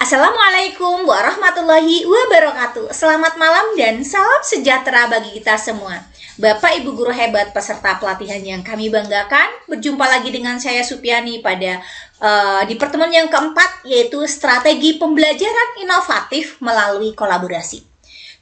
Assalamualaikum warahmatullahi wabarakatuh. Selamat malam dan salam sejahtera bagi kita semua. Bapak Ibu guru hebat peserta pelatihan yang kami banggakan, berjumpa lagi dengan saya Supiani pada di pertemuan yang keempat, yaitu strategi pembelajaran inovatif melalui kolaborasi.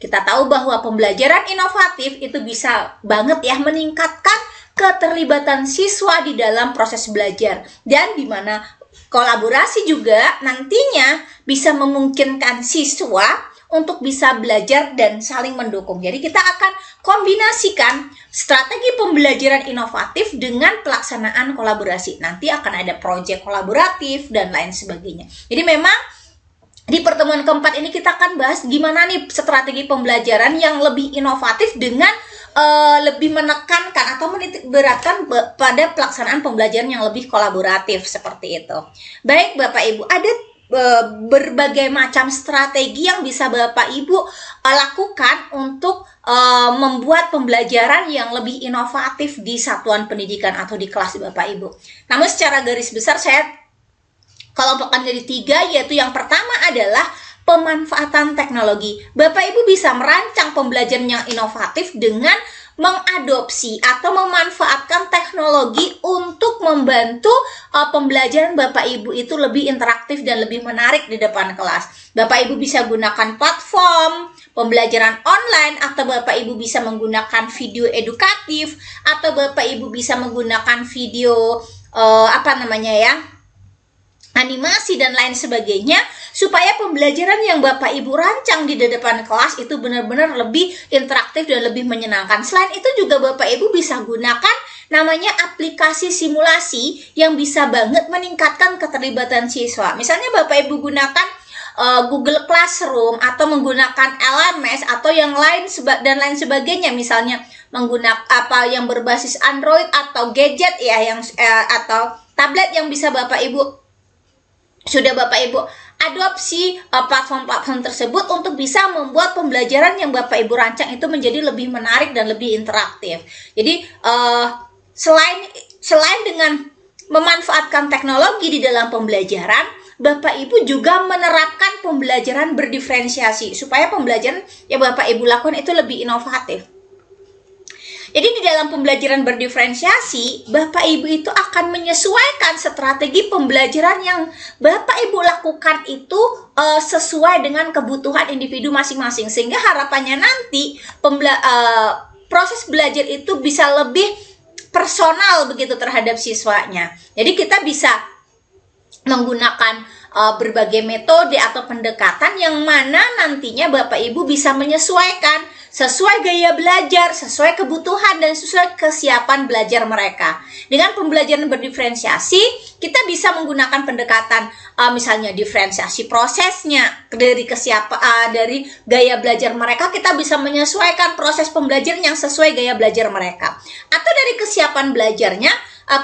Kita tahu bahwa pembelajaran inovatif itu bisa banget ya meningkatkan keterlibatan siswa di dalam proses belajar, dan di mana kolaborasi juga nantinya bisa memungkinkan siswa untuk bisa belajar dan saling mendukung. Jadi kita akan kombinasikan strategi pembelajaran inovatif dengan pelaksanaan kolaborasi. Nanti akan ada proyek kolaboratif dan lain sebagainya. Jadi memang di pertemuan keempat ini kita akan bahas gimana nih strategi pembelajaran yang lebih inovatif dengan lebih menekankan atau menitik beratkan pada pelaksanaan pembelajaran yang lebih kolaboratif seperti itu. Baik Bapak Ibu, ada berbagai macam strategi yang bisa Bapak Ibu lakukan untuk membuat pembelajaran yang lebih inovatif di satuan pendidikan atau di kelas Bapak Ibu. Namun secara garis besar saya kelompokkan jadi 3, yaitu yang pertama adalah pemanfaatan teknologi. Bapak Ibu bisa merancang pembelajaran yang inovatif dengan mengadopsi atau memanfaatkan teknologi untuk membantu pembelajaran Bapak Ibu itu lebih interaktif dan lebih menarik di depan kelas. Bapak Ibu bisa gunakan platform pembelajaran online, atau Bapak Ibu bisa menggunakan video edukatif, atau Bapak Ibu bisa menggunakan video animasi dan lain sebagainya, supaya pembelajaran yang Bapak Ibu rancang di depan kelas itu benar-benar lebih interaktif dan lebih menyenangkan. Selain itu juga Bapak Ibu bisa gunakan namanya aplikasi simulasi yang bisa banget meningkatkan keterlibatan siswa. Misalnya Bapak Ibu gunakan Google Classroom atau menggunakan LMS atau yang lain dan lain sebagainya, misalnya menggunakan apa yang berbasis Android atau gadget ya atau tablet yang bisa Bapak Ibu adopsi platform-platform tersebut untuk bisa membuat pembelajaran yang Bapak Ibu rancang itu menjadi lebih menarik dan lebih interaktif. Jadi selain dengan memanfaatkan teknologi di dalam pembelajaran, Bapak Ibu juga menerapkan pembelajaran berdiferensiasi supaya pembelajaran yang Bapak Ibu lakukan itu lebih inovatif. Jadi di dalam pembelajaran berdiferensiasi, Bapak Ibu itu akan menyesuaikan strategi pembelajaran yang Bapak Ibu lakukan itu sesuai dengan kebutuhan individu masing-masing, sehingga harapannya nanti proses belajar itu bisa lebih personal begitu terhadap siswanya. Jadi kita bisa menggunakan berbagai metode atau pendekatan yang mana nantinya Bapak Ibu bisa menyesuaikan sesuai gaya belajar, sesuai kebutuhan, dan sesuai kesiapan belajar mereka. Dengan pembelajaran berdiferensiasi, kita bisa menggunakan pendekatan misalnya diferensiasi prosesnya dari dari gaya belajar mereka. Kita bisa menyesuaikan proses pembelajaran yang sesuai gaya belajar mereka. Atau dari kesiapan belajarnya,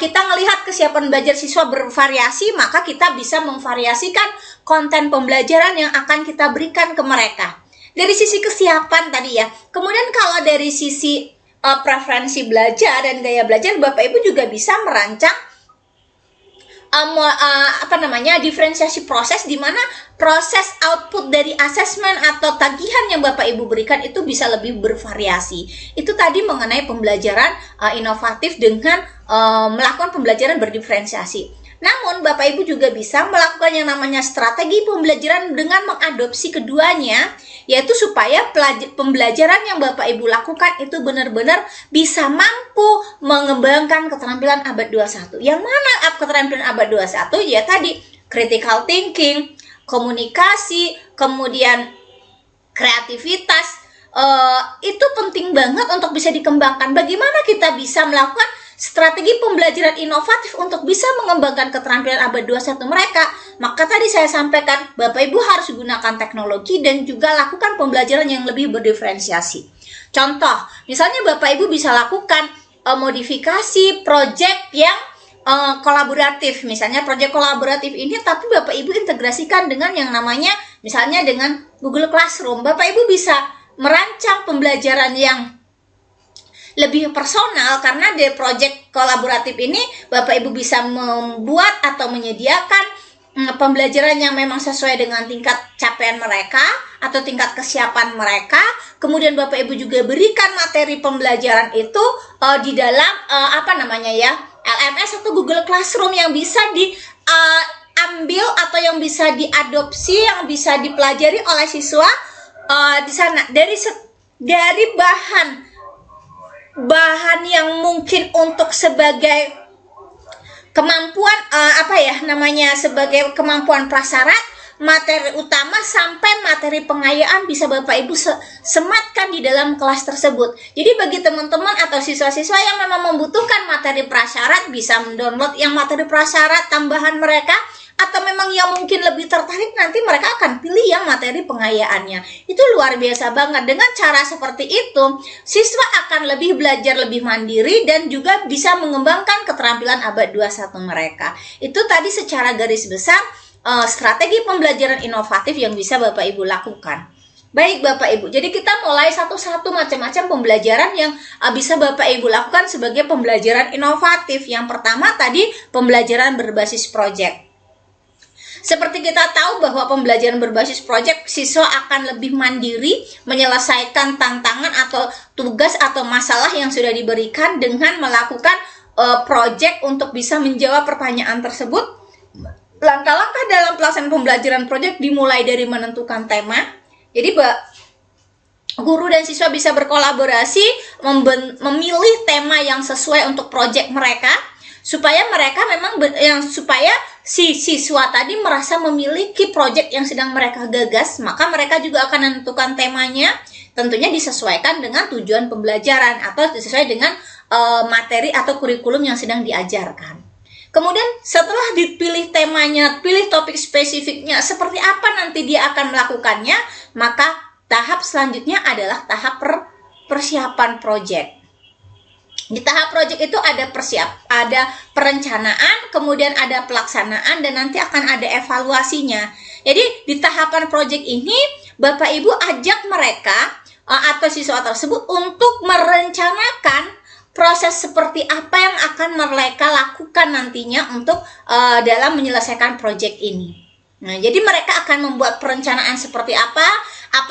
kita melihat kesiapan belajar siswa bervariasi, maka kita bisa memvariasikan konten pembelajaran yang akan kita berikan ke mereka. Dari sisi kesiapan tadi ya. Kemudian kalau dari sisi preferensi belajar dan gaya belajar, Bapak Ibu juga bisa merancang diferensiasi proses, di mana proses output dari asesmen atau tagihan yang Bapak Ibu berikan itu bisa lebih bervariasi. Itu tadi mengenai pembelajaran inovatif dengan melakukan pembelajaran berdiferensiasi. Namun Bapak Ibu juga bisa melakukan yang namanya strategi pembelajaran dengan mengadopsi keduanya, yaitu supaya pembelajaran yang Bapak Ibu lakukan itu benar-benar bisa mampu mengembangkan keterampilan abad 21. Yang mana keterampilan abad 21? Ya tadi critical thinking, komunikasi, kemudian kreativitas. Itu penting banget untuk bisa dikembangkan. Bagaimana kita bisa melakukan strategi pembelajaran inovatif untuk bisa mengembangkan keterampilan abad 21 mereka? Maka tadi saya sampaikan, Bapak Ibu harus gunakan teknologi dan juga lakukan pembelajaran yang lebih berdiferensiasi. Contoh, misalnya Bapak Ibu bisa lakukan modifikasi proyek yang kolaboratif. Misalnya proyek kolaboratif ini tapi Bapak Ibu integrasikan dengan yang namanya misalnya dengan Google Classroom. Bapak Ibu bisa merancang pembelajaran yang lebih personal, karena di proyek kolaboratif ini Bapak Ibu bisa membuat atau menyediakan pembelajaran yang memang sesuai dengan tingkat capaian mereka atau tingkat kesiapan mereka. Kemudian Bapak Ibu juga berikan materi pembelajaran itu di dalam LMS atau Google Classroom yang bisa diambil atau yang bisa diadopsi, yang bisa dipelajari oleh siswa di sana dari bahan yang mungkin untuk sebagai kemampuan sebagai kemampuan prasyarat, materi utama sampai materi pengayaan bisa Bapak Ibu sematkan di dalam kelas tersebut. Jadi bagi teman-teman atau siswa-siswa yang memang membutuhkan materi prasyarat bisa mendownload yang materi prasyarat tambahan mereka, atau memang yang mungkin lebih tertarik nanti mereka akan pilih yang materi pengayaannya. Itu luar biasa banget. Dengan cara seperti itu, siswa akan lebih belajar lebih mandiri dan juga bisa mengembangkan keterampilan abad 21 mereka. Itu tadi secara garis besar strategi pembelajaran inovatif yang bisa Bapak Ibu lakukan. Baik Bapak Ibu, jadi kita mulai satu-satu macam-macam pembelajaran yang bisa Bapak Ibu lakukan sebagai pembelajaran inovatif. Yang pertama tadi pembelajaran berbasis proyek. Seperti kita tahu bahwa pembelajaran berbasis proyek, siswa akan lebih mandiri menyelesaikan tantangan atau tugas atau masalah yang sudah diberikan dengan melakukan proyek untuk bisa menjawab pertanyaan tersebut. Langkah-langkah dalam pelaksanaan pembelajaran proyek dimulai dari menentukan tema. Jadi guru dan siswa bisa berkolaborasi memilih tema yang sesuai untuk proyek mereka, supaya mereka supaya si siswa tadi merasa memiliki proyek yang sedang mereka gagas, maka mereka juga akan menentukan temanya, tentunya disesuaikan dengan tujuan pembelajaran atau disesuaikan dengan materi atau kurikulum yang sedang diajarkan. Kemudian setelah dipilih temanya, pilih topik spesifiknya, seperti apa nanti dia akan melakukannya, maka tahap selanjutnya adalah tahap persiapan proyek. Di tahap proyek itu ada perencanaan, kemudian ada pelaksanaan, dan nanti akan ada evaluasinya. Jadi di tahapan proyek ini Bapak Ibu ajak mereka atau siswa tersebut untuk merencanakan proses seperti apa yang akan mereka lakukan nantinya untuk dalam menyelesaikan proyek ini. Nah, jadi mereka akan membuat perencanaan seperti apa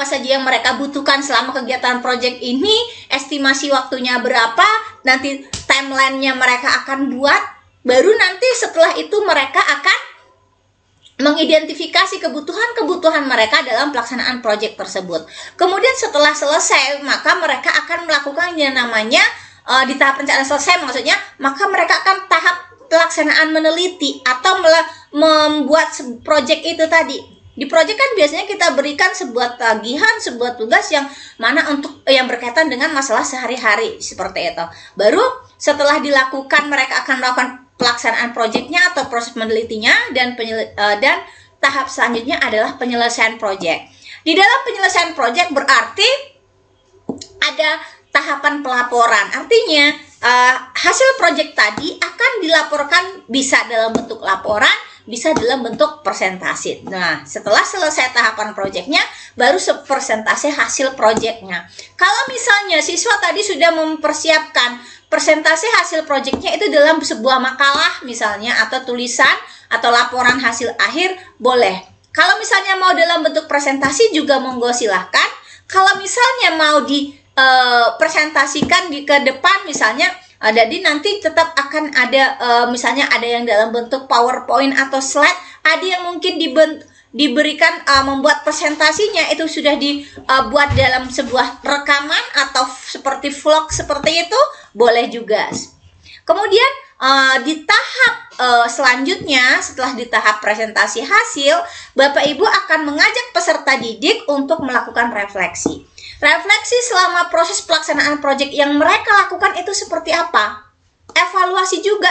saja yang mereka butuhkan selama kegiatan proyek ini, estimasi waktunya berapa, nanti timelinenya mereka akan buat, baru nanti setelah itu mereka akan mengidentifikasi kebutuhan mereka dalam pelaksanaan proyek tersebut. Kemudian setelah selesai, maka mereka akan melakukan yang namanya di tahap perencanaan selesai maksudnya, maka mereka akan tahap pelaksanaan meneliti atau membuat proyek itu tadi. Di proyek kan biasanya kita berikan sebuah tagihan, sebuah tugas yang mana yang berkaitan dengan masalah sehari-hari seperti itu. Baru setelah dilakukan mereka akan melakukan pelaksanaan proyeknya atau proses menelitinya, dan tahap selanjutnya adalah penyelesaian proyek. Di dalam penyelesaian proyek berarti ada tahapan pelaporan. Artinya hasil proyek tadi akan dilaporkan bisa dalam bentuk laporan, bisa dalam bentuk presentasi. Nah, setelah selesai tahapan proyeknya, baru presentasi hasil proyeknya. Kalau misalnya siswa tadi sudah mempersiapkan presentasi hasil proyeknya itu dalam sebuah makalah misalnya, atau tulisan, atau laporan hasil akhir, boleh. Kalau misalnya mau dalam bentuk presentasi juga monggo silahkan. Kalau misalnya mau presentasikan ke depan misalnya, jadi nanti tetap akan ada misalnya ada yang dalam bentuk PowerPoint atau slide, ada yang mungkin diberikan membuat presentasinya itu sudah dibuat dalam sebuah rekaman atau seperti vlog seperti itu, boleh juga. Kemudian di tahap selanjutnya, setelah di tahap presentasi hasil, Bapak Ibu akan mengajak peserta didik untuk melakukan refleksi. Refleksi selama proses pelaksanaan proyek yang mereka lakukan itu seperti apa? Evaluasi juga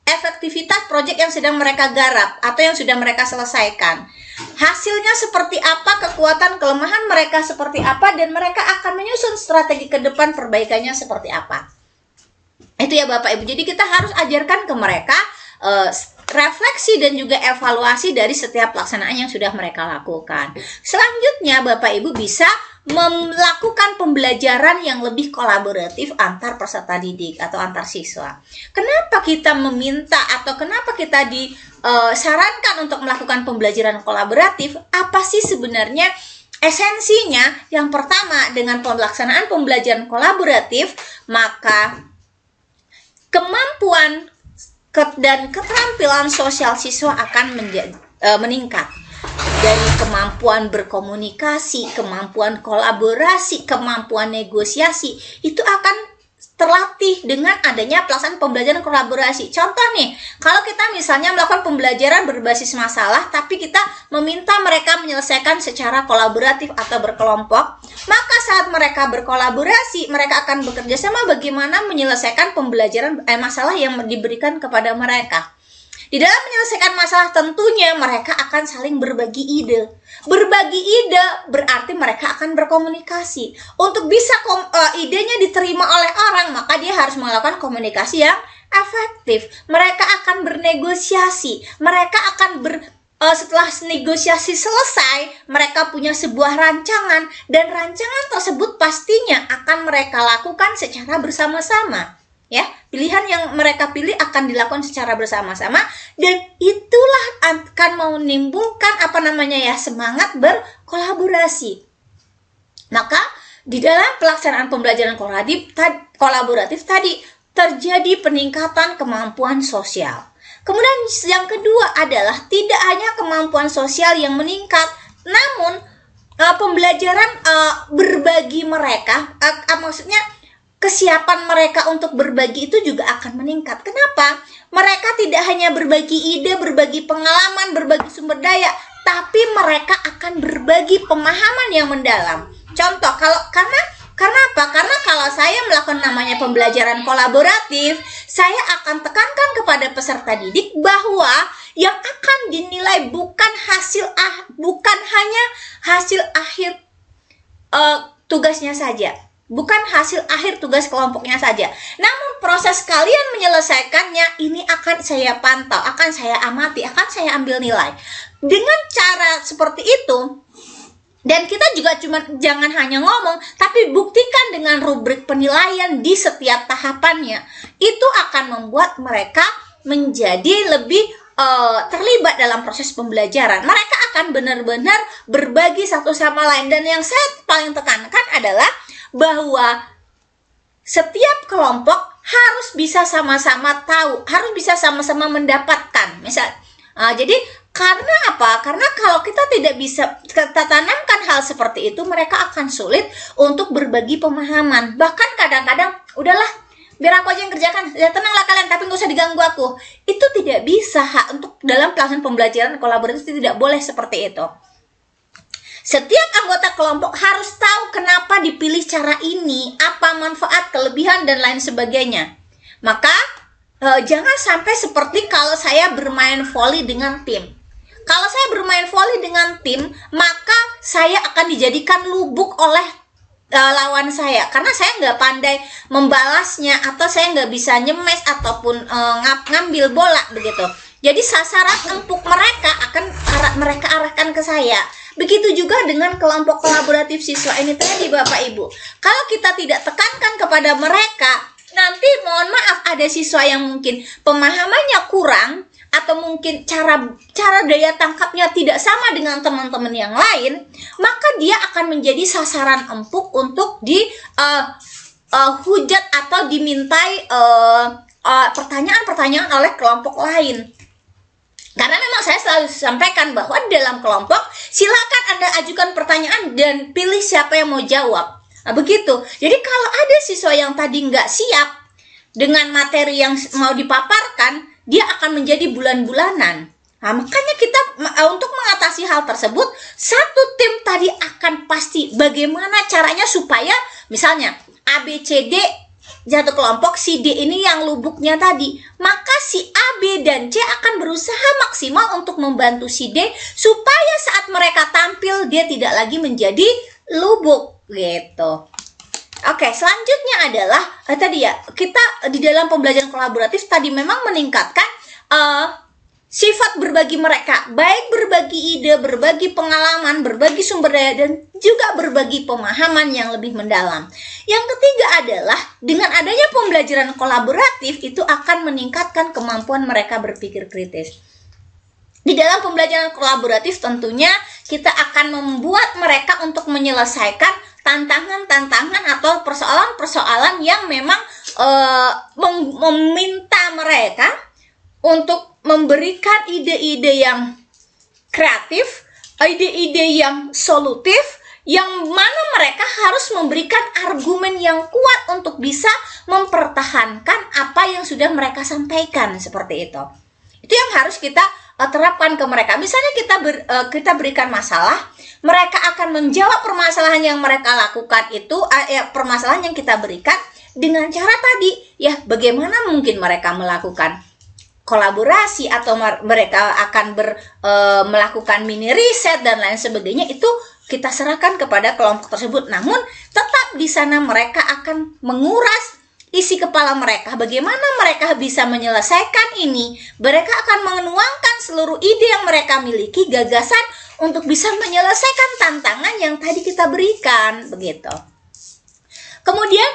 efektivitas proyek yang sedang mereka garap atau yang sudah mereka selesaikan. Hasilnya seperti apa, kekuatan kelemahan mereka seperti apa, dan mereka akan menyusun strategi ke depan perbaikannya seperti apa. Itu ya Bapak Ibu. Jadi kita harus ajarkan ke mereka refleksi dan juga evaluasi dari setiap pelaksanaan yang sudah mereka lakukan. Selanjutnya Bapak Ibu bisa melakukan pembelajaran yang lebih kolaboratif antar peserta didik atau antar siswa. Kenapa kita meminta atau kenapa kita disarankan untuk melakukan pembelajaran kolaboratif? Apa sih sebenarnya esensinya? Yang pertama, dengan pelaksanaan pembelajaran kolaboratif, maka kemampuan dan keterampilan sosial siswa akan meningkat. Dari kemampuan berkomunikasi, kemampuan kolaborasi, kemampuan negosiasi, itu akan terlatih dengan adanya pelaksanaan pembelajaran kolaborasi. Contoh nih, kalau kita misalnya melakukan pembelajaran berbasis masalah, tapi kita meminta mereka menyelesaikan secara kolaboratif atau berkelompok, maka saat mereka berkolaborasi, mereka akan bekerja sama bagaimana menyelesaikan pembelajaran masalah yang diberikan kepada mereka. Di dalam menyelesaikan masalah tentunya mereka akan saling berbagi ide. Berbagi ide berarti mereka akan berkomunikasi. Untuk bisa idenya diterima oleh orang, maka dia harus melakukan komunikasi yang efektif. Mereka akan bernegosiasi. Mereka akan setelah negosiasi selesai, mereka punya sebuah rancangan, dan rancangan tersebut pastinya akan mereka lakukan secara bersama-sama. Ya, pilihan yang mereka pilih akan dilakukan secara bersama-sama, dan itulah akan menimbulkan semangat berkolaborasi. Maka di dalam pelaksanaan pembelajaran kolaboratif tadi terjadi peningkatan kemampuan sosial. Kemudian yang kedua adalah tidak hanya kemampuan sosial yang meningkat, namun pembelajaran berbagi mereka, maksudnya kesiapan mereka untuk berbagi itu juga akan meningkat. Kenapa? Mereka tidak hanya berbagi ide, berbagi pengalaman, berbagi sumber daya, tapi mereka akan berbagi pemahaman yang mendalam. Contoh, karena apa? Karena kalau saya melakukan namanya pembelajaran kolaboratif, saya akan tekankan kepada peserta didik bahwa yang akan dinilai bukan hanya hasil akhir tugasnya saja. Bukan hasil akhir tugas kelompoknya saja. Namun proses kalian menyelesaikannya ini akan saya pantau, akan saya amati, akan saya ambil nilai. Dengan cara seperti itu, dan kita juga jangan hanya ngomong, tapi buktikan dengan rubrik penilaian di setiap tahapannya. Itu akan membuat mereka menjadi lebih terlibat dalam proses pembelajaran. Mereka akan benar-benar berbagi satu sama lain. Dan yang saya paling tekankan adalah bahwa setiap kelompok harus bisa sama-sama tahu, harus bisa sama-sama mendapatkan. Jadi karena apa? Karena kalau kita tidak bisa kita tanamkan hal seperti itu, mereka akan sulit untuk berbagi pemahaman. Bahkan kadang-kadang, udahlah, biar aku aja yang kerjakan, ya tenanglah kalian, tapi nggak usah diganggu aku. Itu tidak bisa, untuk dalam pelaksanaan pembelajaran kolaboratif tidak boleh seperti itu. Setiap anggota kelompok harus tahu kenapa dipilih cara ini, apa manfaat, kelebihan, dan lain sebagainya. Maka jangan sampai seperti kalau saya bermain voli dengan tim. Kalau saya bermain voli dengan tim, maka saya akan dijadikan lubuk oleh lawan saya, karena saya nggak pandai membalasnya, atau saya nggak bisa nyemes ataupun ngambil bola begitu. Jadi sasaran empuk mereka akan mereka arahkan ke saya. Begitu juga dengan kelompok kolaboratif siswa ini tadi, Bapak Ibu. Kalau kita tidak tekankan kepada mereka, nanti mohon maaf ada siswa yang mungkin pemahamannya kurang, atau mungkin cara daya tangkapnya tidak sama dengan teman-teman yang lain, maka dia akan menjadi sasaran empuk untuk dihujat atau dimintai pertanyaan-pertanyaan oleh kelompok lain. Karena memang saya selalu sampaikan bahwa dalam kelompok silakan Anda ajukan pertanyaan dan pilih siapa yang mau jawab. Nah, begitu. Jadi kalau ada siswa yang tadi nggak siap dengan materi yang mau dipaparkan, dia akan menjadi bulan-bulanan. Nah, makanya kita untuk mengatasi hal tersebut, satu tim tadi akan pasti bagaimana caranya supaya misalnya A, B, C, D satu kelompok, si D ini yang lubuknya tadi, maka si A, B, dan C akan berusaha maksimal untuk membantu si D supaya saat mereka tampil dia tidak lagi menjadi lubuk gitu. Oke, selanjutnya adalah kita di dalam pembelajaran kolaboratif tadi memang meningkatkan sifat berbagi mereka, baik berbagi ide, berbagi pengalaman, berbagi sumber daya, dan juga berbagi pemahaman yang lebih mendalam. Yang ketiga adalah dengan adanya pembelajaran kolaboratif itu akan meningkatkan kemampuan mereka berpikir kritis. Di dalam pembelajaran kolaboratif tentunya kita akan membuat mereka untuk menyelesaikan tantangan-tantangan atau persoalan-persoalan yang memang meminta mereka untuk memberikan ide-ide yang kreatif, ide-ide yang solutif, yang mana mereka harus memberikan argumen yang kuat untuk bisa mempertahankan apa yang sudah mereka sampaikan, seperti itu. Itu yang harus kita terapkan ke mereka. Misalnya kita berikan masalah, mereka akan menjawab permasalahan yang mereka lakukan itu, permasalahan yang kita berikan dengan cara tadi, ya bagaimana mungkin mereka melakukan kolaborasi atau mereka akan melakukan mini riset dan lain sebagainya, itu kita serahkan kepada kelompok tersebut. Namun tetap di sana mereka akan menguras isi kepala mereka, bagaimana mereka bisa menyelesaikan ini. Mereka akan menuangkan seluruh ide yang mereka miliki, gagasan untuk bisa menyelesaikan tantangan yang tadi kita berikan, begitu. Kemudian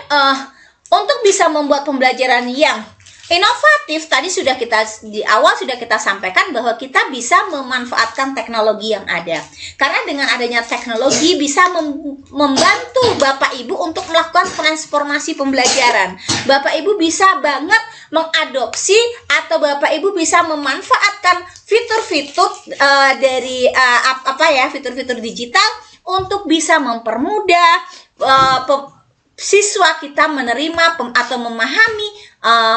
untuk bisa membuat pembelajaran yang inovatif, tadi di awal sudah kita sampaikan bahwa kita bisa memanfaatkan teknologi yang ada. Karena dengan adanya teknologi bisa membantu Bapak Ibu untuk melakukan transformasi pembelajaran. Bapak Ibu bisa banget mengadopsi atau Bapak Ibu bisa memanfaatkan fitur-fitur dari fitur-fitur digital untuk bisa mempermudah siswa kita menerima atau memahami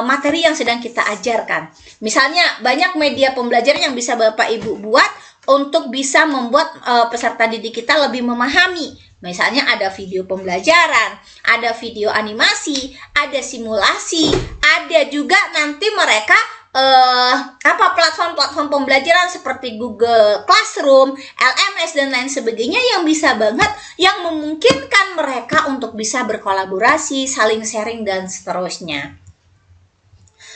materi yang sedang kita ajarkan. Misalnya banyak media pembelajaran yang bisa Bapak Ibu buat untuk bisa membuat peserta didik kita lebih memahami. Misalnya ada video pembelajaran, ada video animasi, ada simulasi, ada juga nanti mereka platform-platform pembelajaran seperti Google Classroom, LMS dan lain sebagainya yang bisa banget yang memungkinkan mereka untuk bisa berkolaborasi, saling sharing dan seterusnya.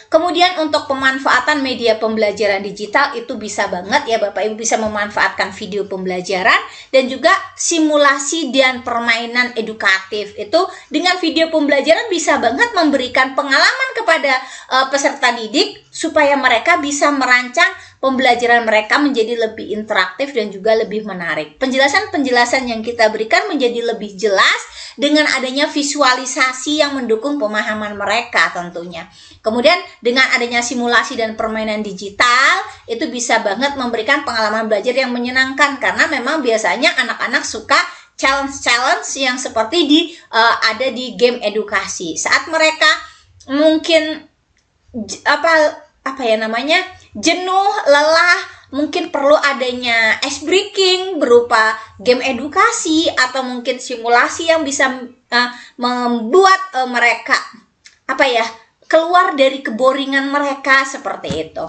Kemudian untuk pemanfaatan media pembelajaran digital itu bisa banget ya Bapak Ibu bisa memanfaatkan video pembelajaran dan juga simulasi dan permainan edukatif. Itu dengan video pembelajaran bisa banget memberikan pengalaman kepada peserta didik supaya mereka bisa merancang pembelajaran mereka menjadi lebih interaktif dan juga lebih menarik. Penjelasan-penjelasan yang kita berikan menjadi lebih jelas dengan adanya visualisasi yang mendukung pemahaman mereka tentunya. Kemudian dengan adanya simulasi dan permainan digital itu bisa banget memberikan pengalaman belajar yang menyenangkan karena memang biasanya anak-anak suka challenge yang seperti ada di game edukasi. Saat mereka mungkin jenuh, lelah, mungkin perlu adanya ice breaking berupa game edukasi atau mungkin simulasi yang bisa membuat mereka keluar dari keboringan mereka, seperti itu.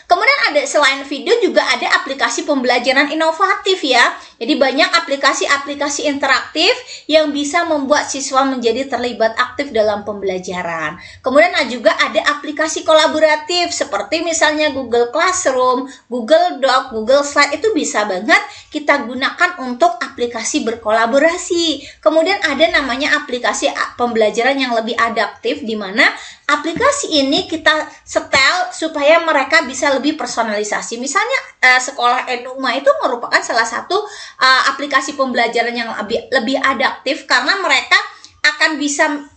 Kemudian selain video juga ada aplikasi pembelajaran inovatif ya. Jadi banyak aplikasi-aplikasi interaktif yang bisa membuat siswa menjadi terlibat aktif dalam pembelajaran. Kemudian juga ada aplikasi kolaboratif seperti misalnya Google Classroom, Google Doc, Google Slide, itu bisa banget kita gunakan untuk aplikasi berkolaborasi. Kemudian ada namanya aplikasi pembelajaran yang lebih adaptif di mana aplikasi ini kita setel supaya mereka bisa lebih personalisasi. Misalnya sekolah Enuma itu merupakan salah satu aplikasi pembelajaran yang lebih adaptif karena mereka akan bisa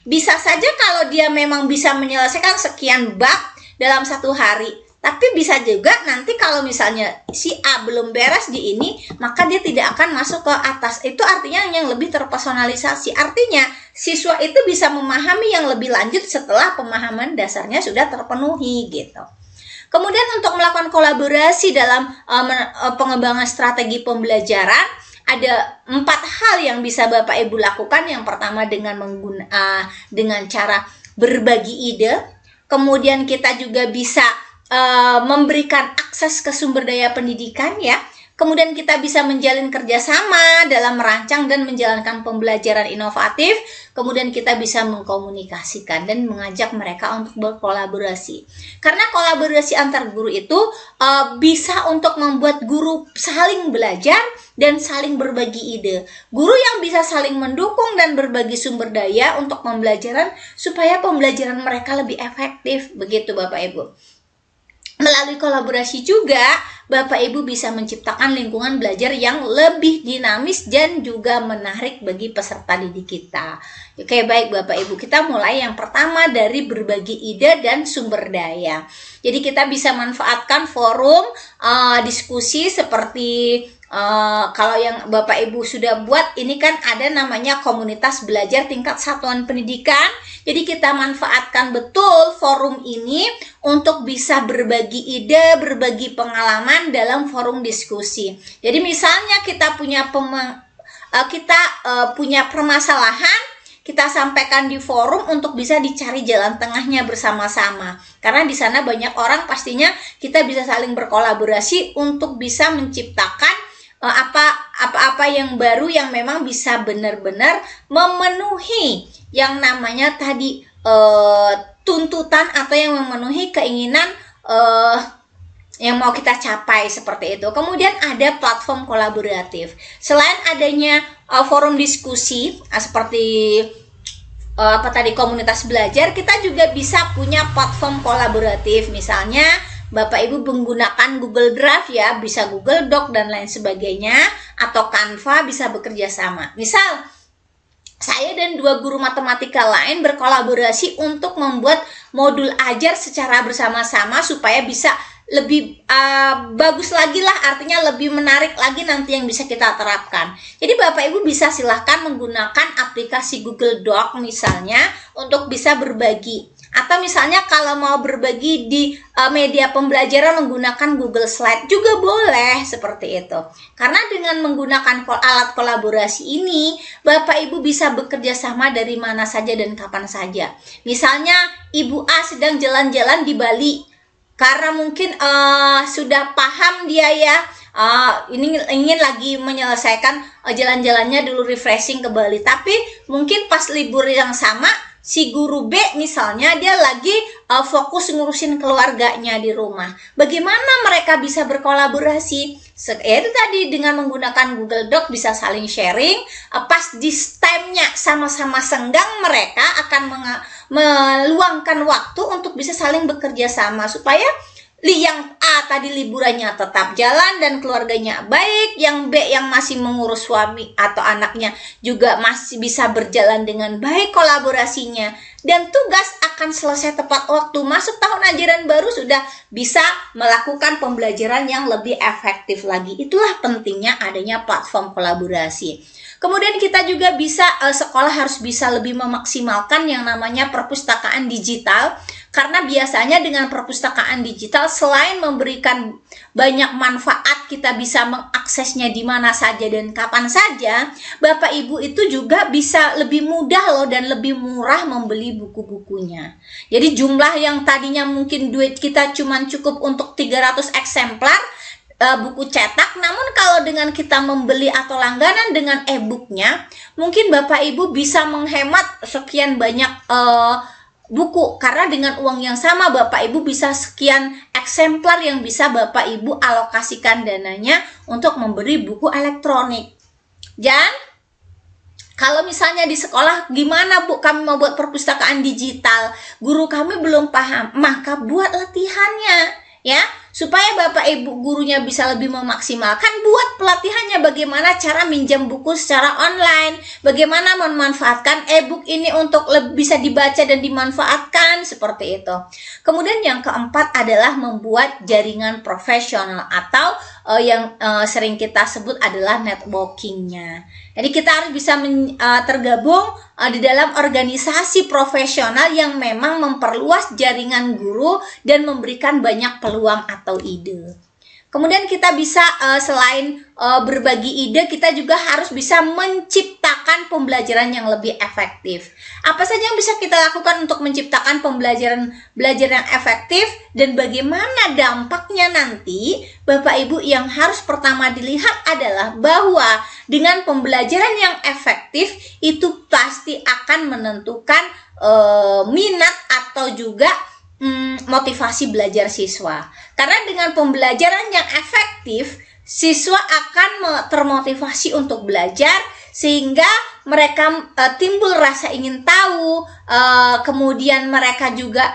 bisa saja kalau dia memang bisa menyelesaikan sekian bab dalam satu hari. Tapi bisa juga nanti kalau misalnya si A belum beres di ini, maka dia tidak akan masuk ke atas. Itu artinya yang lebih terpersonalisasi. Artinya siswa itu bisa memahami yang lebih lanjut setelah pemahaman dasarnya sudah terpenuhi gitu. Kemudian untuk melakukan kolaborasi dalam pengembangan strategi pembelajaran, ada 4 hal yang bisa Bapak Ibu lakukan. Yang pertama dengan cara berbagi ide. Kemudian kita juga bisa memberikan akses ke sumber daya pendidikan ya. kemudian kita bisa menjalin kerjasama dalam merancang dan menjalankan pembelajaran inovatif, kemudian kita bisa mengkomunikasikan dan mengajak mereka untuk berkolaborasi. Karena kolaborasi antar guru itu bisa untuk membuat guru saling belajar dan saling berbagi ide. Guru yang bisa saling mendukung dan berbagi sumber daya untuk pembelajaran supaya pembelajaran mereka lebih efektif. Begitu Bapak Ibu. Melalui kolaborasi juga, Bapak Ibu bisa menciptakan lingkungan belajar yang lebih dinamis dan juga menarik bagi peserta didik kita. Oke, baik Bapak Ibu, kita mulai yang pertama dari berbagi ide dan sumber daya. Jadi kita bisa manfaatkan forum diskusi seperti kalau yang Bapak Ibu sudah buat, ini kan ada namanya komunitas belajar tingkat satuan pendidikan. Jadi kita manfaatkan betul forum ini untuk bisa berbagi ide, berbagi pengalaman dalam forum diskusi. Jadi misalnya kita punya permasalahan, kita sampaikan di forum untuk bisa dicari jalan tengahnya bersama-sama. Karena di sana banyak orang, pastinya kita bisa saling berkolaborasi untuk bisa menciptakan apa-apa yang baru yang memang bisa benar-benar memenuhi yang namanya tadi tuntutan atau yang memenuhi keinginan yang mau kita capai seperti itu. Kemudian ada platform kolaboratif. Selain adanya forum diskusi seperti komunitas belajar, kita juga bisa punya platform kolaboratif. Misalnya Bapak Ibu menggunakan Google Drive ya, bisa Google Doc dan lain sebagainya, atau Canva bisa bekerja sama. Misal, saya dan 2 guru matematika lain berkolaborasi untuk membuat modul ajar secara bersama-sama supaya bisa lebih bagus lagi lah, artinya lebih menarik lagi nanti yang bisa kita terapkan. Jadi Bapak Ibu bisa silahkan menggunakan aplikasi Google Doc misalnya untuk bisa berbagi. Atau misalnya kalau mau berbagi di media pembelajaran menggunakan Google Slide juga boleh seperti itu. Karena dengan menggunakan alat kolaborasi ini, Bapak Ibu bisa bekerja sama dari mana saja dan kapan saja. Misalnya Ibu A sedang jalan-jalan di Bali. Karena mungkin sudah paham dia ya, ini ingin lagi menyelesaikan jalan-jalannya dulu, refreshing ke Bali. Tapi mungkin pas libur yang sama, si guru B misalnya dia lagi fokus ngurusin keluarganya di rumah. Bagaimana mereka bisa berkolaborasi? Itu tadi dengan menggunakan Google Doc bisa saling sharing. Pas di time-nya sama-sama senggang, mereka akan meluangkan waktu untuk bisa saling bekerja sama supaya yang A tadi liburannya tetap jalan dan keluarganya baik, yang B yang masih mengurus suami atau anaknya juga masih bisa berjalan dengan baik kolaborasinya, dan tugas akan selesai tepat waktu. Masuk tahun ajaran baru sudah bisa melakukan pembelajaran yang lebih efektif lagi. Itulah pentingnya adanya platform kolaborasi. Kemudian kita juga bisa, sekolah harus bisa lebih memaksimalkan yang namanya perpustakaan digital. Karena biasanya dengan perpustakaan digital, selain memberikan banyak manfaat, kita bisa mengaksesnya di mana saja dan kapan saja, Bapak Ibu itu juga bisa lebih mudah loh dan lebih murah membeli buku-bukunya. Jadi jumlah yang tadinya mungkin duit kita cuma cukup untuk 300 eksemplar buku cetak, namun kalau dengan kita membeli atau langganan dengan e-booknya, mungkin Bapak Ibu bisa menghemat sekian banyak buku, karena dengan uang yang sama Bapak Ibu bisa sekian eksemplar yang bisa Bapak Ibu alokasikan dananya untuk memberi buku elektronik. Dan kalau misalnya di sekolah, gimana Bu, kami mau buat perpustakaan digital, guru kami belum paham, maka buat latihannya ya, supaya Bapak Ibu gurunya bisa lebih memaksimalkan. Buat pelatihannya bagaimana cara minjam buku secara online, bagaimana memanfaatkan e-book ini untuk bisa dibaca dan dimanfaatkan, seperti itu. Kemudian yang keempat adalah membuat jaringan profesional atau yang sering kita sebut adalah networkingnya. Jadi kita harus bisa tergabung di dalam organisasi profesional yang memang memperluas jaringan guru dan memberikan banyak peluang atau ide. Kemudian kita bisa selain berbagi ide, kita juga harus bisa menciptakan pembelajaran yang lebih efektif. Apa saja yang bisa kita lakukan untuk menciptakan pembelajaran yang efektif dan bagaimana dampaknya nanti? Bapak Ibu, yang harus pertama dilihat adalah bahwa dengan pembelajaran yang efektif itu pasti akan menentukan minat atau juga motivasi belajar siswa. Karena dengan pembelajaran yang efektif, siswa akan termotivasi untuk belajar sehingga mereka timbul rasa ingin tahu, kemudian mereka juga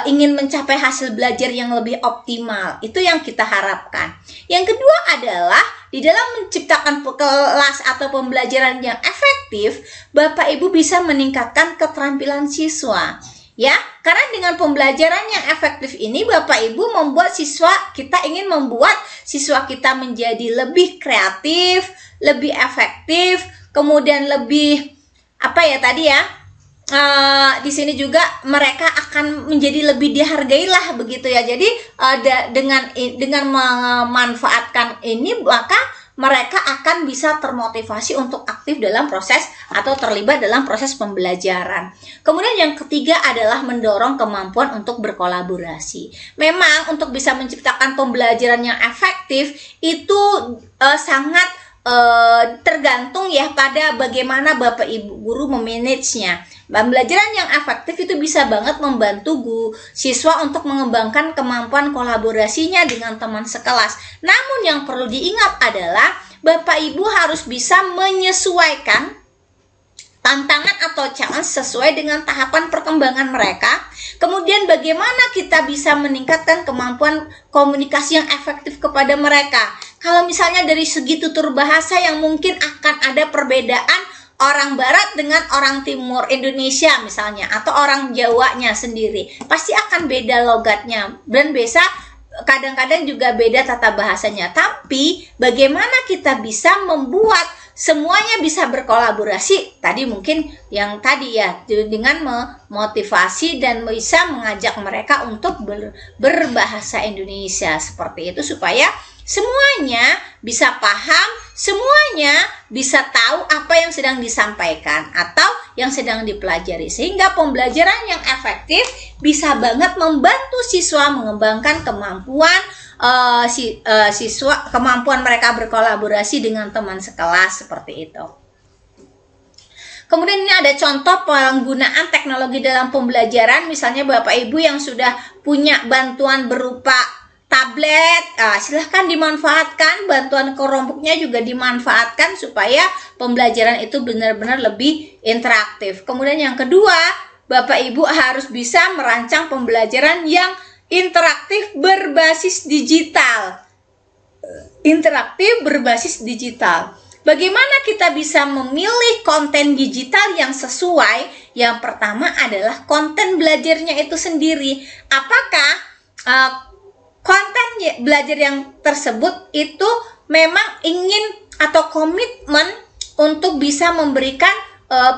ingin mencapai hasil belajar yang lebih optimal. Itu yang kita harapkan. Yang kedua adalah di dalam menciptakan kelas atau pembelajaran yang efektif, Bapak Ibu bisa meningkatkan keterampilan siswa. Ya, karena dengan pembelajaran yang efektif ini Bapak Ibu membuat kita ingin membuat siswa kita menjadi lebih kreatif, lebih efektif, kemudian lebih di sini juga mereka akan menjadi lebih dihargai lah begitu ya. Jadi dengan memanfaatkan ini maka mereka akan bisa termotivasi untuk aktif dalam proses atau terlibat dalam proses pembelajaran. Kemudian yang ketiga adalah mendorong kemampuan untuk berkolaborasi. Memang untuk bisa menciptakan pembelajaran yang efektif itu sangat tergantung ya pada bagaimana Bapak Ibu guru memanagenya. Pembelajaran yang efektif itu bisa banget membantu siswa untuk mengembangkan kemampuan kolaborasinya dengan teman sekelas. Namun yang perlu diingat adalah Bapak Ibu harus bisa menyesuaikan tantangan atau challenge sesuai dengan tahapan perkembangan mereka. Kemudian bagaimana kita bisa meningkatkan kemampuan komunikasi yang efektif kepada mereka. Kalau misalnya dari segi tutur bahasa yang mungkin akan ada perbedaan orang Barat dengan orang Timur Indonesia misalnya, atau orang Jawanya sendiri, pasti akan beda logatnya dan kadang-kadang juga beda tata bahasanya. Tapi bagaimana kita bisa membuat semuanya bisa berkolaborasi? Tadi mungkin yang tadi ya, dengan memotivasi dan bisa mengajak mereka untuk berbahasa Indonesia seperti itu supaya semuanya bisa paham, semuanya bisa tahu apa yang sedang disampaikan atau yang sedang dipelajari. Sehingga pembelajaran yang efektif bisa banget membantu siswa mengembangkan kemampuan mereka berkolaborasi dengan teman sekelas seperti itu. Kemudian ini ada contoh penggunaan teknologi dalam pembelajaran. Misalnya Bapak Ibu yang sudah punya bantuan berupa tablet, silahkan dimanfaatkan, bantuan Chromebook-nya juga dimanfaatkan supaya pembelajaran itu benar-benar lebih interaktif. Kemudian yang kedua, Bapak Ibu harus bisa merancang pembelajaran yang interaktif berbasis digital. Interaktif berbasis digital. Bagaimana kita bisa memilih konten digital yang sesuai? Yang pertama adalah konten belajarnya itu sendiri. Apakah konten belajar yang tersebut itu memang ingin atau komitmen untuk bisa memberikan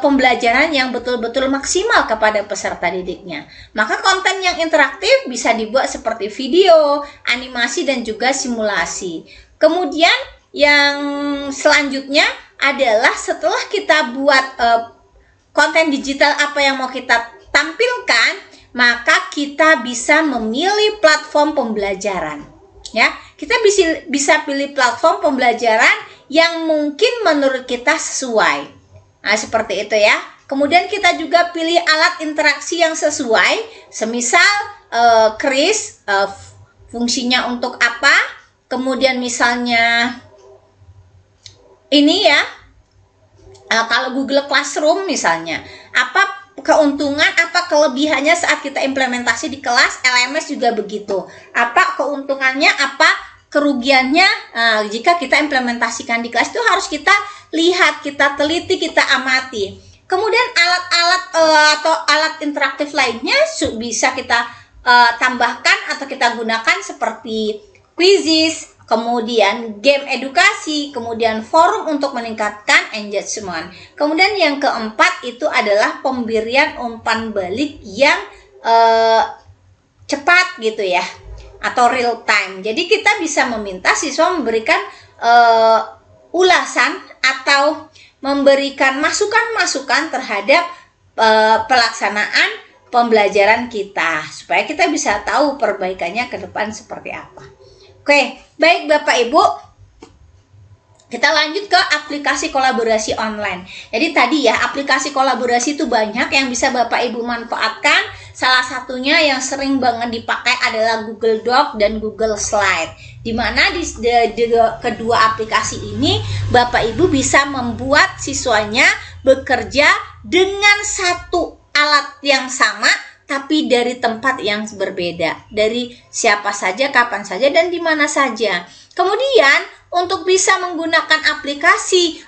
pembelajaran yang betul-betul maksimal kepada peserta didiknya. Maka konten yang interaktif bisa dibuat seperti video, animasi, dan juga simulasi. Kemudian yang selanjutnya adalah setelah kita buat konten digital apa yang mau kita tampilkan, maka kita bisa memilih platform pembelajaran. Ya, kita bisa pilih platform pembelajaran yang mungkin menurut kita sesuai. Nah, seperti itu ya. Kemudian kita juga pilih alat interaksi yang sesuai, semisal Kris, fungsinya untuk apa? Kemudian misalnya ini ya, kalau Google Classroom misalnya, apa keuntungan, apa kelebihannya saat kita implementasi di kelas? LMS juga begitu. Apa keuntungannya, apa kerugiannya jika kita implementasikan di kelas? Itu harus kita lihat, kita teliti, kita amati. Kemudian alat-alat atau alat interaktif lainnya bisa kita tambahkan atau kita gunakan seperti quizzes, kemudian game edukasi, kemudian forum untuk meningkatkan engagement. Kemudian yang keempat itu adalah pemberian umpan balik yang cepat gitu ya. atau real time. Jadi kita bisa meminta siswa memberikan ulasan atau memberikan masukan-masukan terhadap pelaksanaan pembelajaran kita supaya kita bisa tahu perbaikannya ke depan seperti apa. Oke, baik Bapak Ibu. Kita lanjut ke aplikasi kolaborasi online. Jadi tadi ya, aplikasi kolaborasi itu banyak yang bisa Bapak Ibu manfaatkan. Salah satunya yang sering banget dipakai adalah Google Doc dan Google Slide. Di mana di kedua aplikasi ini Bapak Ibu bisa membuat siswanya bekerja dengan satu alat yang sama tapi dari tempat yang berbeda. Dari siapa saja, kapan saja, dan di mana saja. Kemudian untuk bisa menggunakan aplikasi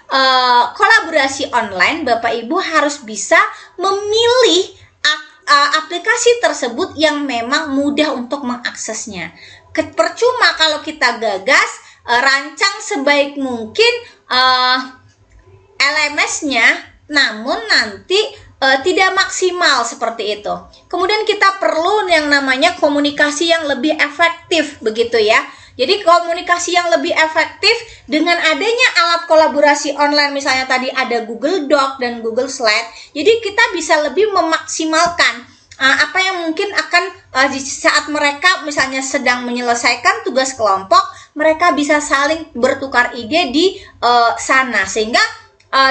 kolaborasi online, Bapak Ibu harus bisa memilih aplikasi tersebut yang memang mudah untuk mengaksesnya. Percuma kalau kita gagas, rancang sebaik mungkin LMS-nya, namun nanti tidak maksimal seperti itu. Kemudian kita perlu yang namanya komunikasi yang lebih efektif, begitu ya. Jadi komunikasi yang lebih efektif dengan adanya alat kolaborasi online, misalnya tadi ada Google Doc dan Google Slide. Jadi kita bisa lebih memaksimalkan apa yang mungkin akan di saat mereka misalnya sedang menyelesaikan tugas kelompok, mereka bisa saling bertukar ide di sana. Sehingga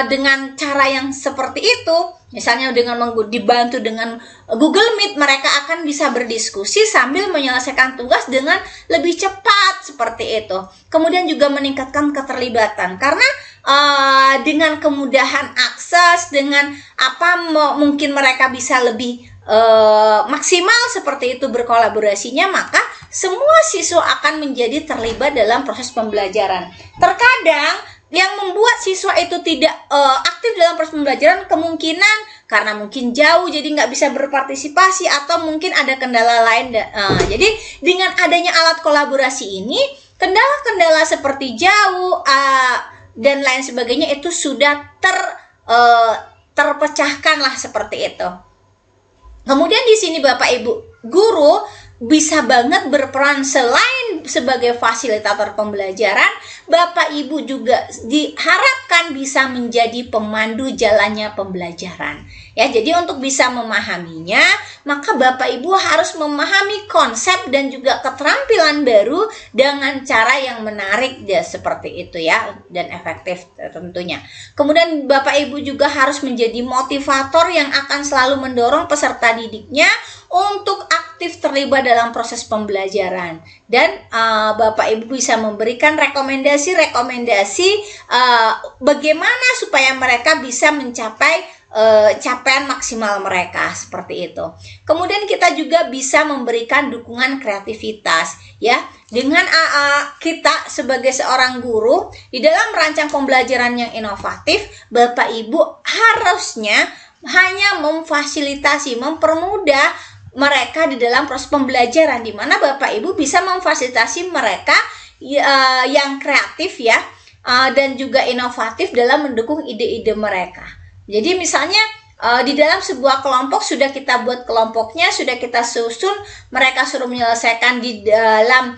dengan cara yang seperti itu, misalnya dengan dibantu dengan Google Meet, mereka akan bisa berdiskusi sambil menyelesaikan tugas dengan lebih cepat seperti itu. Kemudian juga meningkatkan keterlibatan karena dengan kemudahan akses, dengan mungkin mereka bisa lebih maksimal seperti itu berkolaborasinya, maka semua siswa akan menjadi terlibat dalam proses pembelajaran. Terkadang yang membuat siswa itu tidak aktif dalam proses pembelajaran kemungkinan karena mungkin jauh jadi nggak bisa berpartisipasi atau mungkin ada kendala lain. Jadi dengan adanya alat kolaborasi ini, kendala-kendala seperti jauh dan lain sebagainya itu sudah terpecahkan lah seperti itu. Kemudian di sini Bapak Ibu guru bisa banget berperan selain sebagai fasilitator pembelajaran, Bapak Ibu juga diharapkan bisa menjadi pemandu jalannya pembelajaran. Ya, jadi untuk bisa memahaminya, maka Bapak Ibu harus memahami konsep dan juga keterampilan baru dengan cara yang menarik ya, seperti itu ya, dan efektif tentunya. Kemudian Bapak Ibu juga harus menjadi motivator yang akan selalu mendorong peserta didiknya untuk aktif terlibat dalam proses pembelajaran. Dan Bapak Ibu bisa memberikan rekomendasi bagaimana supaya mereka bisa mencapai capaian maksimal mereka seperti itu. Kemudian kita juga bisa memberikan dukungan kreativitas ya, dengan kita sebagai seorang guru di dalam merancang pembelajaran yang inovatif, Bapak Ibu harusnya hanya memfasilitasi, mempermudah mereka di dalam proses pembelajaran, di mana Bapak Ibu bisa memfasilitasi mereka yang kreatif ya, dan juga inovatif dalam mendukung ide-ide mereka. Jadi misalnya di dalam sebuah kelompok sudah kita buat kelompoknya, sudah kita susun, mereka suruh menyelesaikan di dalam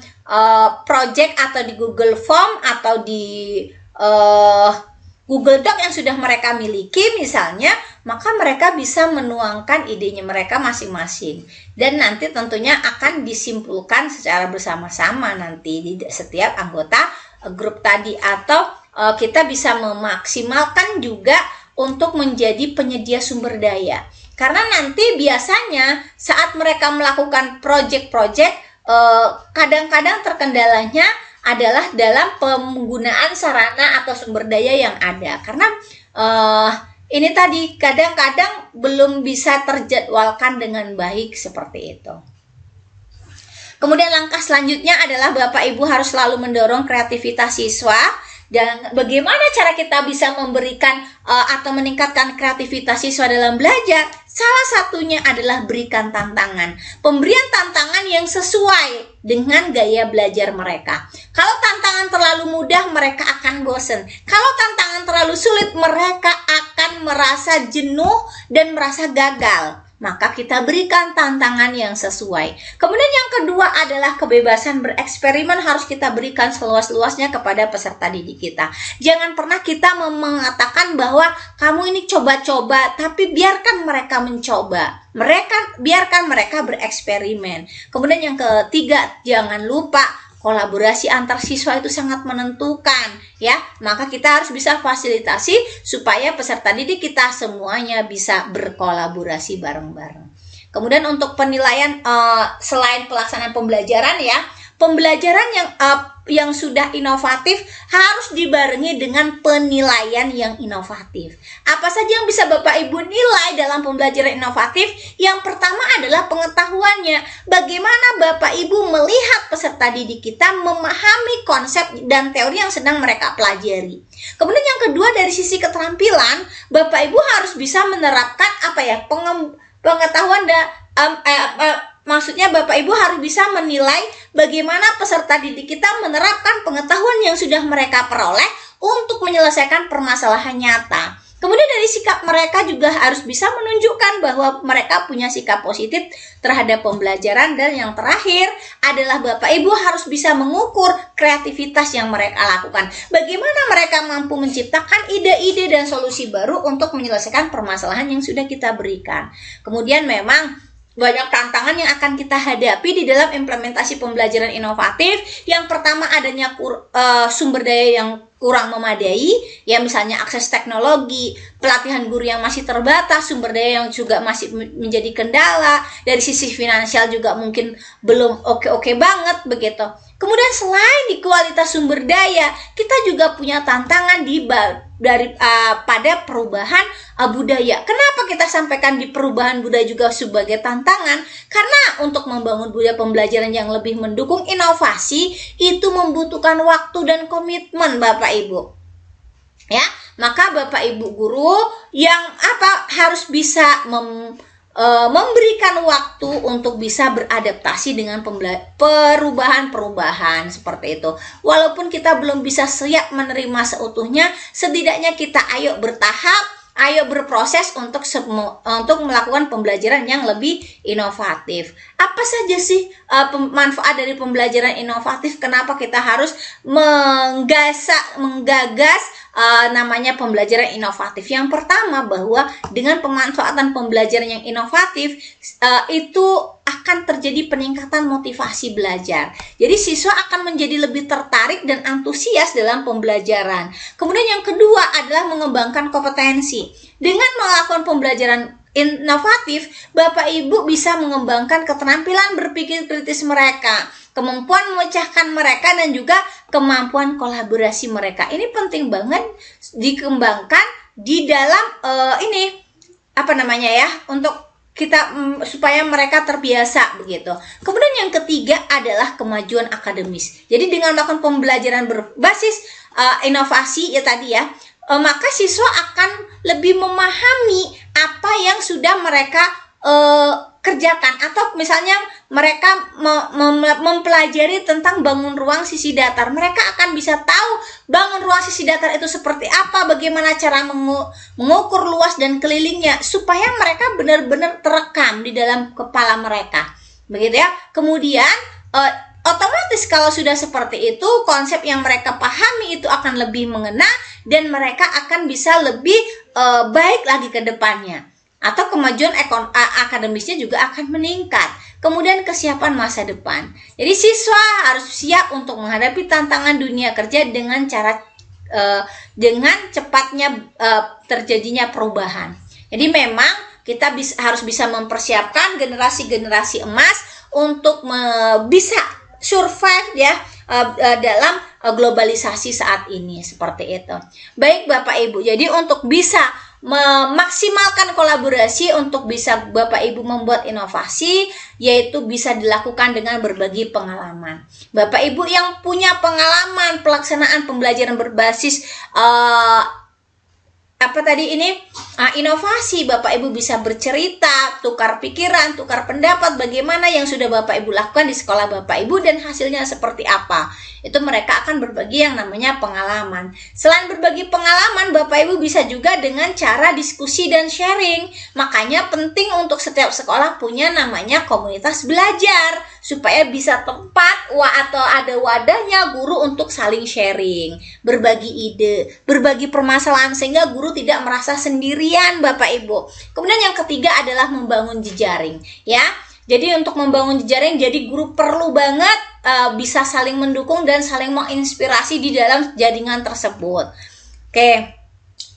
project atau di Google Form atau di Google Doc yang sudah mereka miliki misalnya, maka mereka bisa menuangkan idenya mereka masing-masing. Dan nanti tentunya akan disimpulkan secara bersama-sama nanti di setiap anggota grup tadi. Atau kita bisa memaksimalkan juga untuk menjadi penyedia sumber daya. Karena nanti biasanya saat mereka melakukan project-project, kadang-kadang terkendalanya adalah dalam penggunaan sarana atau sumber daya yang ada. Karena ini tadi kadang-kadang belum bisa terjadwalkan dengan baik seperti itu. Kemudian langkah selanjutnya adalah Bapak Ibu harus selalu mendorong kreativitas siswa. Dan bagaimana cara kita bisa memberikan atau meningkatkan kreativitas siswa dalam belajar? Salah satunya adalah berikan tantangan. Pemberian tantangan yang sesuai dengan gaya belajar mereka. Kalau tantangan terlalu mudah, mereka akan bosan. Kalau tantangan terlalu sulit, mereka akan merasa jenuh dan merasa gagal. maka kita berikan tantangan yang sesuai. Kemudian yang kedua adalah kebebasan bereksperimen harus kita berikan seluas-luasnya kepada peserta didik kita. Jangan pernah kita mengatakan bahwa kamu ini coba-coba, tapi biarkan mereka mencoba. Biarkan mereka bereksperimen. Kemudian yang ketiga, jangan lupa kolaborasi antar siswa itu sangat menentukan, ya. Maka kita harus bisa fasilitasi supaya peserta didik kita semuanya bisa berkolaborasi bareng-bareng. Kemudian untuk penilaian selain pelaksanaan pembelajaran, ya, pembelajaran yang sudah inovatif harus dibarengi dengan penilaian yang inovatif. Apa saja yang bisa Bapak Ibu nilai dalam pembelajaran inovatif? Yang pertama adalah pengetahuannya. Bagaimana Bapak Ibu melihat peserta didik kita memahami konsep dan teori yang sedang mereka pelajari. Kemudian yang kedua, dari sisi keterampilan, Bapak Ibu harus bisa menerapkan pengetahuan maksudnya Bapak Ibu harus bisa menilai bagaimana peserta didik kita menerapkan pengetahuan yang sudah mereka peroleh untuk menyelesaikan permasalahan nyata. Kemudian dari sikap mereka juga harus bisa menunjukkan bahwa mereka punya sikap positif terhadap pembelajaran. Dan yang terakhir adalah Bapak Ibu harus bisa mengukur kreativitas yang mereka lakukan. Bagaimana mereka mampu menciptakan ide-ide dan solusi baru untuk menyelesaikan permasalahan yang sudah kita berikan. Kemudian memang banyak tantangan yang akan kita hadapi di dalam implementasi pembelajaran inovatif. Yang pertama, adanya sumber daya yang kurang memadai, ya, misalnya akses teknologi, pelatihan guru yang masih terbatas, sumber daya yang juga masih menjadi kendala, dari sisi finansial juga mungkin belum oke banget begitu. Kemudian selain di kualitas sumber daya, kita juga punya tantangan pada perubahan budaya. Kenapa kita sampaikan di perubahan budaya juga sebagai tantangan? Karena untuk membangun budaya pembelajaran yang lebih mendukung inovasi itu membutuhkan waktu dan komitmen Bapak Ibu. Ya, maka Bapak Ibu guru yang harus bisa memberikan waktu untuk bisa beradaptasi dengan perubahan-perubahan seperti itu. Walaupun kita belum bisa siap menerima seutuhnya, setidaknya kita ayo bertahap, ayo berproses untuk melakukan pembelajaran yang lebih inovatif. Apa saja sih manfaat dari pembelajaran inovatif? Kenapa kita harus menggagas namanya pembelajaran inovatif? Yang pertama, bahwa dengan pemanfaatan pembelajaran yang inovatif itu akan terjadi peningkatan motivasi belajar. Jadi siswa akan menjadi lebih tertarik dan antusias dalam pembelajaran. Kemudian yang kedua adalah mengembangkan kompetensi. Dengan melakukan pembelajaran inovatif, Bapak Ibu bisa mengembangkan keterampilan berpikir kritis mereka, kemampuan memecahkan mereka, dan juga kemampuan kolaborasi mereka. Ini penting banget dikembangkan di dalam untuk kita supaya mereka terbiasa begitu. Kemudian yang ketiga adalah kemajuan akademis. Jadi dengan melakukan pembelajaran berbasis inovasi ya tadi ya, maka siswa akan lebih memahami apa yang sudah mereka kerjakan, atau misalnya mereka mempelajari tentang bangun ruang sisi datar, mereka akan bisa tahu bangun ruang sisi datar itu seperti apa, bagaimana cara mengukur luas dan kelilingnya, supaya mereka benar-benar terekam di dalam kepala mereka, begitu ya. Kemudian otomatis kalau sudah seperti itu, konsep yang mereka pahami itu akan lebih mengena dan mereka akan bisa lebih baik lagi ke depannya. Atau kemajuan akademisnya juga akan meningkat. Kemudian kesiapan masa depan. Jadi siswa harus siap untuk menghadapi tantangan dunia kerja dengan dengan cepatnya terjadinya perubahan. Jadi memang kita harus bisa mempersiapkan generasi-generasi emas untuk bisa survive ya dalam globalisasi saat ini, seperti itu. Baik Bapak Ibu, jadi untuk bisa memaksimalkan kolaborasi, untuk bisa Bapak Ibu membuat inovasi, yaitu bisa dilakukan dengan berbagi pengalaman. Bapak Ibu yang punya pengalaman pelaksanaan pembelajaran berbasis inovasi. Bapak Ibu bisa bercerita, tukar pikiran, tukar pendapat bagaimana yang sudah Bapak Ibu lakukan di sekolah Bapak Ibu dan hasilnya seperti apa. Itu mereka akan berbagi yang namanya pengalaman. Selain berbagi pengalaman, Bapak Ibu bisa juga dengan cara diskusi dan sharing. Makanya penting untuk setiap sekolah punya namanya komunitas belajar, supaya bisa tempat atau ada wadahnya guru untuk saling sharing, berbagi ide, berbagi permasalahan sehingga guru tidak merasa sendirian, Bapak Ibu. Kemudian yang ketiga adalah membangun jejaring, ya. Jadi untuk membangun jejaring, jadi guru perlu banget bisa saling mendukung dan saling menginspirasi di dalam jaringan tersebut. Oke.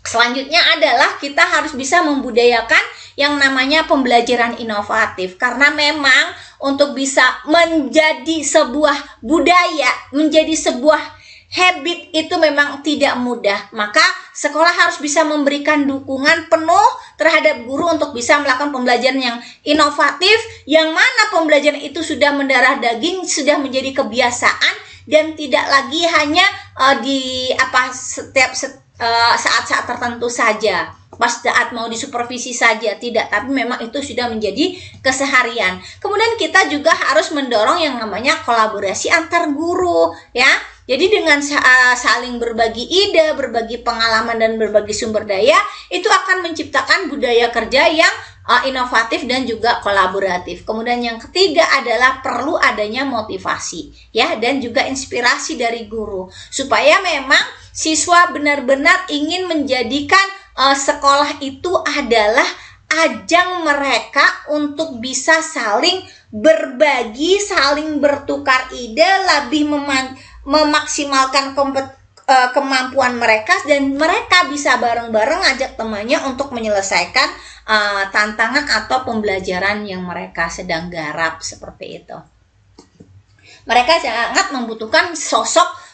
Selanjutnya adalah kita harus bisa membudayakan yang namanya pembelajaran inovatif, karena memang untuk bisa menjadi sebuah budaya, menjadi sebuah habit itu memang tidak mudah. Maka sekolah harus bisa memberikan dukungan penuh terhadap guru untuk bisa melakukan pembelajaran yang inovatif, yang mana pembelajaran itu sudah mendarah daging, sudah menjadi kebiasaan dan tidak lagi hanya setiap saat-saat tertentu saja, pas saat mau disupervisi saja, tidak, tapi memang itu sudah menjadi keseharian. Kemudian kita juga harus mendorong yang namanya kolaborasi antar guru, ya. Jadi dengan saling berbagi ide, berbagi pengalaman dan berbagi sumber daya, itu akan menciptakan budaya kerja yang inovatif dan juga kolaboratif. Kemudian yang ketiga adalah perlu adanya motivasi, ya, dan juga inspirasi dari guru, supaya memang siswa benar-benar ingin menjadikan sekolah itu adalah ajang mereka untuk bisa saling berbagi, saling bertukar ide, lebih memaksimalkan kemampuan mereka, dan mereka bisa bareng-bareng ajak temannya untuk menyelesaikan tantangan atau pembelajaran yang mereka sedang garap, seperti itu. Mereka sangat membutuhkan sosok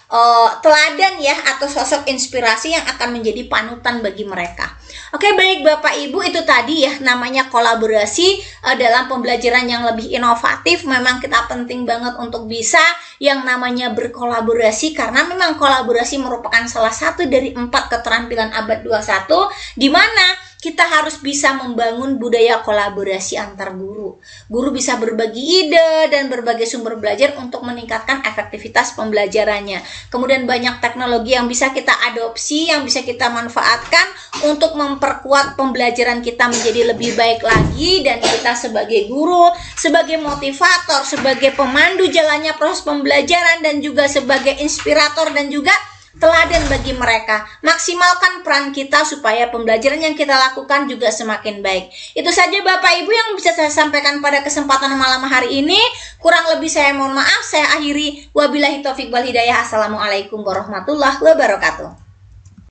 teladan, ya, atau sosok inspirasi yang akan menjadi panutan bagi mereka. Oke, baik Bapak Ibu, itu tadi ya namanya kolaborasi dalam pembelajaran yang lebih inovatif. Memang kita penting banget untuk bisa yang namanya berkolaborasi, karena memang kolaborasi merupakan salah satu dari 4 keterampilan abad 21, di mana kita harus bisa membangun budaya kolaborasi antar guru. Guru bisa berbagi ide dan berbagai sumber belajar untuk meningkatkan efektivitas pembelajarannya. Kemudian banyak teknologi yang bisa kita adopsi, yang bisa kita manfaatkan untuk memperkuat pembelajaran kita menjadi lebih baik lagi. Dan kita sebagai guru, sebagai motivator, sebagai pemandu jalannya proses pembelajaran, dan juga sebagai inspirator dan juga teladan bagi mereka. Maksimalkan peran kita supaya pembelajaran yang kita lakukan juga semakin baik. Itu saja Bapak Ibu yang bisa saya sampaikan pada kesempatan malam hari ini. Kurang lebih saya mohon maaf. Saya akhiri. Wabillahi taufiq wal hidayah. Assalamualaikum warahmatullahi wabarakatuh.